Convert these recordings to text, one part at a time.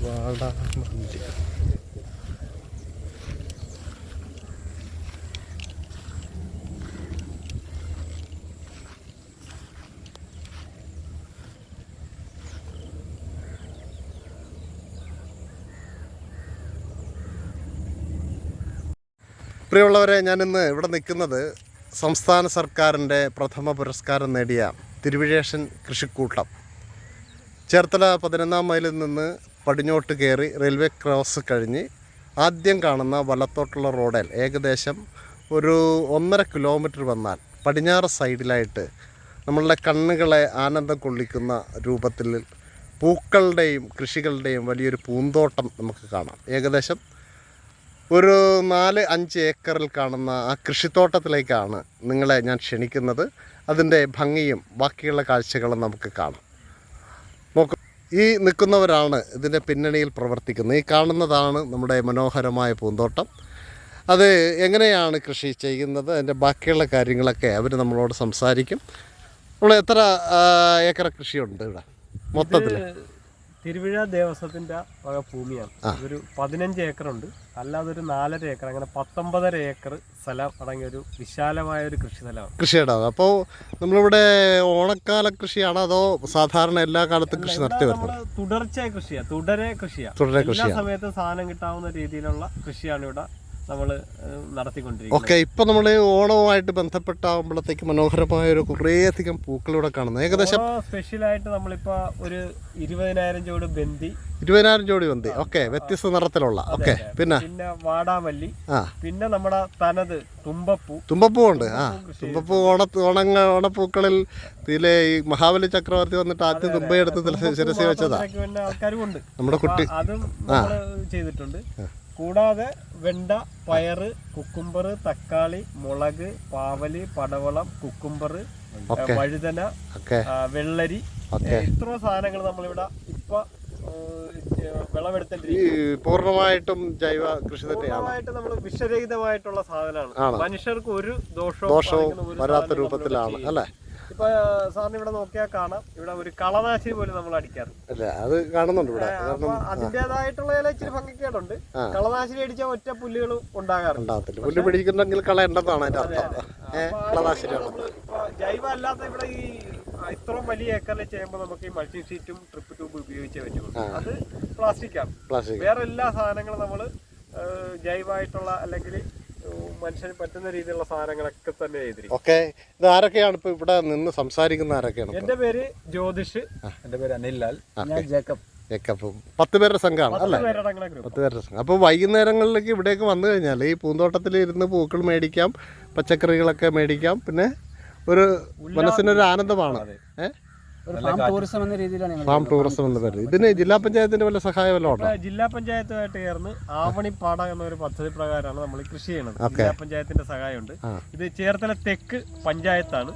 വാടാമല്ലി. പ്രിയമുള്ളവരെ, ഞാനിന്ന് ഇവിടെ നിൽക്കുന്നത് സംസ്ഥാന സർക്കാരിൻ്റെ പ്രഥമ പുരസ്കാരം നേടിയ തിരുവിഴേഷൻ കൃഷിക്കൂട്ടം ചേർത്തല 11-ാം മൈലിൽ നിന്ന് പടിഞ്ഞോട്ട് കയറി റെയിൽവേ ക്രോസ് കഴിഞ്ഞ് ആദ്യം കാണുന്ന വലത്തോട്ടുള്ള റോഡിൽ ഏകദേശം ഒരു 1.5 കിലോമീറ്റർ വന്നാൽ പടിഞ്ഞാറ് സൈഡിലായിട്ട് നമ്മളുടെ കണ്ണുകളെ ആനന്ദം കൊള്ളിക്കുന്ന രൂപത്തിൽ പൂക്കളുടെയും കൃഷികളുടെയും വലിയൊരു പൂന്തോട്ടം നമുക്ക് കാണാം. ഏകദേശം ഒരു 4-5 ഏക്കറിൽ കാണുന്ന ആ കൃഷിത്തോട്ടത്തിലേക്കാണ് നിങ്ങളെ ഞാൻ ക്ഷണിക്കുന്നത്. അതിൻ്റെ ഭംഗിയും ബാക്കിയുള്ള കാഴ്ചകളും നമുക്ക് കാണാം. നോക്കൂ, ഈ നിൽക്കുന്നവരാണ് ഇതിൻ്റെ പിന്നണിയിൽ പ്രവർത്തിക്കുന്നത്. ഈ കാണുന്നതാണ് നമ്മുടെ മനോഹരമായ പൂന്തോട്ടം. അത് എങ്ങനെയാണ് കൃഷി ചെയ്യുന്നത്, അതിൻ്റെ ബാക്കിയുള്ള കാര്യങ്ങളൊക്കെ അവർ നമ്മളോട് സംസാരിക്കും. നമ്മൾ എത്ര ഏക്കർ കൃഷിയുണ്ട് ഇവിടെ മൊത്തത്തിൽ? തിരുവിഴ ദേവസ്വത്തിന്റെ വക ഭൂമിയാണ്. ഒരു 15 ഏക്കറുണ്ട്. അല്ലാതെ ഒരു 4.5 ഏക്കർ, അങ്ങനെ 19.5 ഏക്കർ സ്ഥലം അടങ്ങിയ ഒരു വിശാലമായ ഒരു കൃഷി സ്ഥലമാണ്. കൃഷിയിടാം. അപ്പോൾ നമ്മളിവിടെ ഓണക്കാല കൃഷിയാണോ അതോ സാധാരണ എല്ലാ കാലത്തും കൃഷി നടത്തി വരുന്നത്? തുടർച്ചയായ കൃഷിയാണ്, തുടരെ കൃഷിയാണ്. എല്ലാ സമയത്തും സാധനം കിട്ടാവുന്ന രീതിയിലുള്ള കൃഷിയാണ് ഇവിടെ നമ്മൾ നടത്തിക്കൊണ്ടിരിക്കുന്നത്. ഓക്കെ, ഇപ്പം നമ്മൾ ഓണവുമായിട്ട് ബന്ധപ്പെട്ടാകുമ്പോഴത്തേക്ക് മനോഹരമായ ഒരു കുറേയധികം പൂക്കളിവിടെ കാണുന്നത്. ഏകദേശം സ്പെഷ്യലായിട്ട് നമ്മളിപ്പോൾ ഒരു 20,000 ജോഡി ബന്ദി, 20,000 ജോഡി ബന്ദി. ഓക്കെ, വ്യത്യസ്ത നിറത്തിലുള്ള. ഓക്കെ, പിന്നെ വാടാമല്ലി, പിന്നെ നമ്മുടെ തനത് തുമ്പപ്പൂ ഉണ്ട്. തുമ്പപ്പൂ ഓണപ്പൂക്കളിൽ ഇതിലെ ഈ മഹാബലി ചക്രവർത്തി വന്നിട്ട് ആദ്യം തുമ്പയെടുത്ത് ശിരസി വെച്ചതാ. ആൾക്കാരുമുണ്ട് നമ്മുടെ കുട്ടി. അതും ചെയ്തിട്ടുണ്ട്. കൂടാതെ വെണ്ട, പയറ്, കുക്കുംബർ, തക്കാളി, മുളക്, പാവല്, പടവളം, കുക്കുംബർ, വഴുതന, വെള്ളരി, ഇത്ര സാധനങ്ങൾ നമ്മളിവിടെ ഇപ്പൊ വിളവെടുത്തിട്ടിരിക്കും. പൂർണ്ണമായിട്ടും ജൈവ കൃഷി തന്നെയാണ്. നമ്മൾ വിഷരഹിതമായിട്ടുള്ള സാധനമാണ്. മനുഷ്യർക്ക് ഒരു ദോഷവും വരാത്ത രൂപത്തിലാണ് അല്ലേ? ഇപ്പൊ സാറിന് ഇവിടെ നോക്കിയാൽ കാണാം, ഇവിടെ ഒരു കളനാശിനി പോലും നമ്മൾ അടിക്കാറില്ല. അത് കാണുന്നുണ്ട് ഇവിടെ. അതിന്റേതായിട്ടുള്ള ചില ഇച്ചിരി ഭംഗിക്കേടുണ്ട്. കളനാശിനി അടിച്ചാൽ ഒറ്റ പുല്ലുകളും ഉണ്ടാകാറില്ല. പുല്ല് പിടിക്കുന്നെങ്കിൽ കളയുണ്ടെന്നാണ് അതിന്റെ അർത്ഥം. ജൈവ അല്ലാത്ത ഇവിടെ ഈ ഇത്രയും വലിയ ഏക്കറിൽ ചെയ്യുമ്പോൾ നമുക്ക് ഈ മൾട്ടി ഷീറ്റും ട്രിപ്പ് ട്യൂബ് ഉപയോഗിച്ചേ പറ്റുള്ളൂ. അത് പ്ലാസ്റ്റിക്കാണ്. വേറെ എല്ലാ സാധനങ്ങളും നമ്മൾ ജൈവമായിട്ടുള്ള അല്ലെങ്കിൽ മനുഷ്യന് പറ്റുന്ന രീതിയിലുള്ള സാധനങ്ങളൊക്കെ തന്നെ ചെയ്തിരിക്കും. ഓക്കെ, ഇത് ആരൊക്കെയാണ് ഇപ്പൊ ഇവിടെ നിന്ന് സംസാരിക്കുന്ന? ആരൊക്കെയാണ്? എന്റെ പേര് ജ്യോതിഷ്. എന്റെ പേര് അനിൽലാൽ. ഞാൻ ജേക്കബ്. 10 പേരുടെ സംഘമാണ് അല്ലേ? 10 പേരുടെ സംഘം. അപ്പോൾ വൈകുന്നേരങ്ങളിലേക്ക് ഇവിടേക്ക് വന്നു കഴിഞ്ഞാൽ ഈ പൂന്തോട്ടത്തിൽ ഇരുന്ന് പൂക്കൾ മേടിക്കാം, പച്ചക്കറികളൊക്കെ മേടിക്കാം. പിന്നെ ഒരു മനസ്സിനൊരു ആനന്ദമാണ്. ഫാം ടൂറിസം എന്ന രീതിയിലാണ്. ഫാം ടൂറിസം എന്ന പേര്. ഇതിന് ജില്ലാ പഞ്ചായത്തിന്റെ വല്ല സഹായം വല്ല ഉണ്ടോ? ജില്ലാ പഞ്ചായത്തുമായിട്ട് ചേർന്ന് ആവണിപ്പാട എന്നൊരു പദ്ധതി പ്രകാരമാണ് നമ്മൾ കൃഷി ചെയ്യുന്നത്. ജില്ലാ പഞ്ചായത്തിന്റെ സഹായമുണ്ട്. ഇത് ചേർത്തല തെക്ക് പഞ്ചായത്താണ്.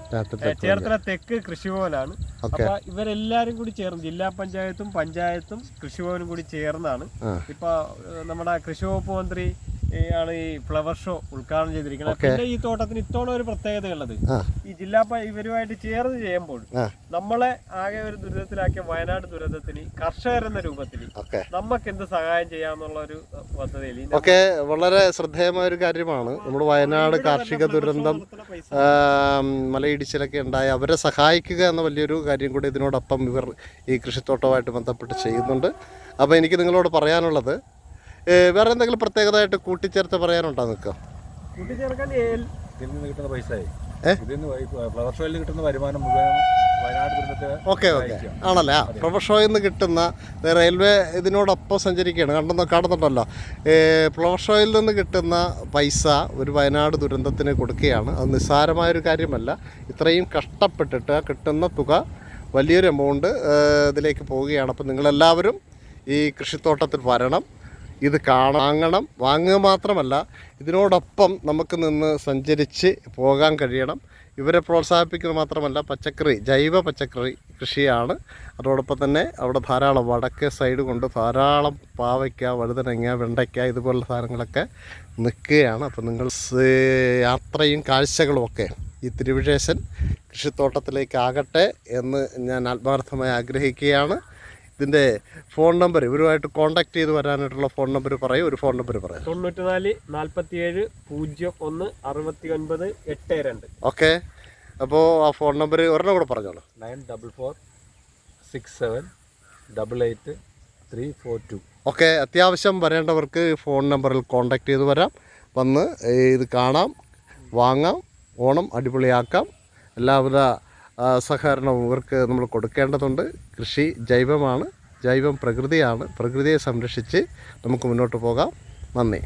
ചേർത്തല തെക്ക് കൃഷിഭവനാണ്. അപ്പൊ ഇവരെല്ലാരും കൂടി ചേർന്ന് ജില്ലാ പഞ്ചായത്തും പഞ്ചായത്തും കൃഷിഭവനും കൂടി ചേർന്നാണ് ഇപ്പൊ നമ്മുടെ കൃഷിവകുപ്പ് മന്ത്രി ആണ് ഈ ഫ്ലവർ ഷോ ഉദ്ഘാടനം ചെയ്തിരിക്കുന്നത്. പിന്നെ ഈ തോട്ടത്തിന് ഇത്തോളം ഒരു പ്രത്യേകത ഉള്ളത്, ഈ ജില്ലാ ഇവരുമായിട്ട് ചേർന്ന് ചെയ്യുമ്പോൾ നമ്മളെ ആകെ ഒരു ദുരിതത്തിലാക്കിയ വയനാട് ദുരന്തത്തിന് കർഷകരെന്ന രൂപത്തിൽ നമുക്ക് എന്ത് സഹായം ചെയ്യാന്നുള്ള ഒരു പദ്ധതിയിൽ ഒക്കെ വളരെ ശ്രദ്ധേയമായ ഒരു കാര്യമാണ്. നമ്മുടെ വയനാട് കാർഷിക ദുരന്തം, മലയിടിച്ചിലൊക്കെ ഉണ്ടായി അവരെ സഹായിക്കുക എന്ന വലിയൊരു കാര്യം കൂടി ഇതിനോടൊപ്പം ഇവർ ഈ കൃഷിത്തോട്ടവുമായിട്ട് ബന്ധപ്പെട്ട് ചെയ്യുന്നുണ്ട്. അപ്പോൾ എനിക്ക് നിങ്ങളോട് പറയാനുള്ളത്, വേറെ എന്തെങ്കിലും പ്രത്യേകതയായിട്ട് കൂട്ടിച്ചേർത്ത് പറയാനുണ്ടോ? നിൽക്കാം കൂട്ടിച്ചേർക്കാൻ കിട്ടുന്ന പൈസ, ഫ്ലവർ ഷോയിൽ കിട്ടുന്ന വരുമാനം മുഴുവൻ വയനാട് ദുരന്തത്തെ. ഓക്കെ ആണല്ലേ? ഫ്ലവർ ഷോയിൽ നിന്ന് കിട്ടുന്ന റെയിൽവേ ഇതിനോടൊപ്പം സഞ്ചരിക്കുകയാണ്. കാണുന്നുണ്ടല്ലോ, ഫ്ലവർ ഷോയിൽ നിന്ന് കിട്ടുന്ന പൈസ ഒരു വയനാട് ദുരന്തത്തിന് കൊടുക്കുകയാണ്. അത് നിസ്സാരമായൊരു കാര്യമല്ല. ഇത്രയും കഷ്ടപ്പെട്ടിട്ട് ആ കിട്ടുന്ന തുക വലിയൊരു എമൗണ്ട് ഇതിലേക്ക് പോവുകയാണ്. അപ്പം നിങ്ങളെല്ലാവരും ഈ കൃഷിത്തോട്ടത്തിൽ വരണം, ഇത് വാങ്ങണം. വാങ്ങുക മാത്രമല്ല, ഇതിനോടൊപ്പം നമുക്ക് നിന്ന് സഞ്ചരിച്ച് പോകാൻ കഴിയണം. ഇവരെ പ്രോത്സാഹിപ്പിക്കുക മാത്രമല്ല, ജൈവ പച്ചക്കറി കൃഷിയാണ്. അതോടൊപ്പം തന്നെ അവിടെ ധാരാളം വടക്കേ സൈഡ് കൊണ്ട് ധാരാളം പാവയ്ക്ക, വഴുതനങ്ങ, വെണ്ടയ്ക്ക ഇതുപോലുള്ള സാധനങ്ങളൊക്കെ നിൽക്കുകയാണ്. അപ്പോൾ നിങ്ങൾ യാത്രയും കാഴ്ചകളുമൊക്കെ ഈ തിരുവിഴേശൻ കൃഷിത്തോട്ടത്തിലേക്കാകട്ടെ എന്ന് ഞാൻ ആത്മാർത്ഥമായി ആഗ്രഹിക്കുകയാണ്. ഇതിൻ്റെ ഫോൺ നമ്പർ ഇവരുമായിട്ട് കോൺടാക്ട് ചെയ്ത് വരാനായിട്ടുള്ള ഫോൺ നമ്പർ പറയും. ഒരു ഫോൺ നമ്പർ പറയാം. 94 47 01 69 82. ഓക്കെ, അപ്പോൾ ആ ഫോൺ നമ്പർ ഒരെണ്ണം കൂടെ പറഞ്ഞോളൂ. 944 67 88 342. ഓക്കെ, അത്യാവശ്യം വരേണ്ടവർക്ക് ഫോൺ നമ്പറിൽ കോൺടാക്ട് ചെയ്ത് വരാം. വന്ന് ഇത് കാണാം, വാങ്ങാം, ഓണം അടിപൊളിയാക്കാം. എല്ലാവിധ സഹകരണവും ഇവർക്ക് നമ്മൾ കൊടുക്കേണ്ടതുണ്ട്. കൃഷി ജൈവമാണ്, ജൈവം പ്രകൃതിയാണ്. പ്രകൃതിയെ സംരക്ഷിച്ച് നമുക്ക് മുന്നോട്ട് പോകാം. നന്ദി.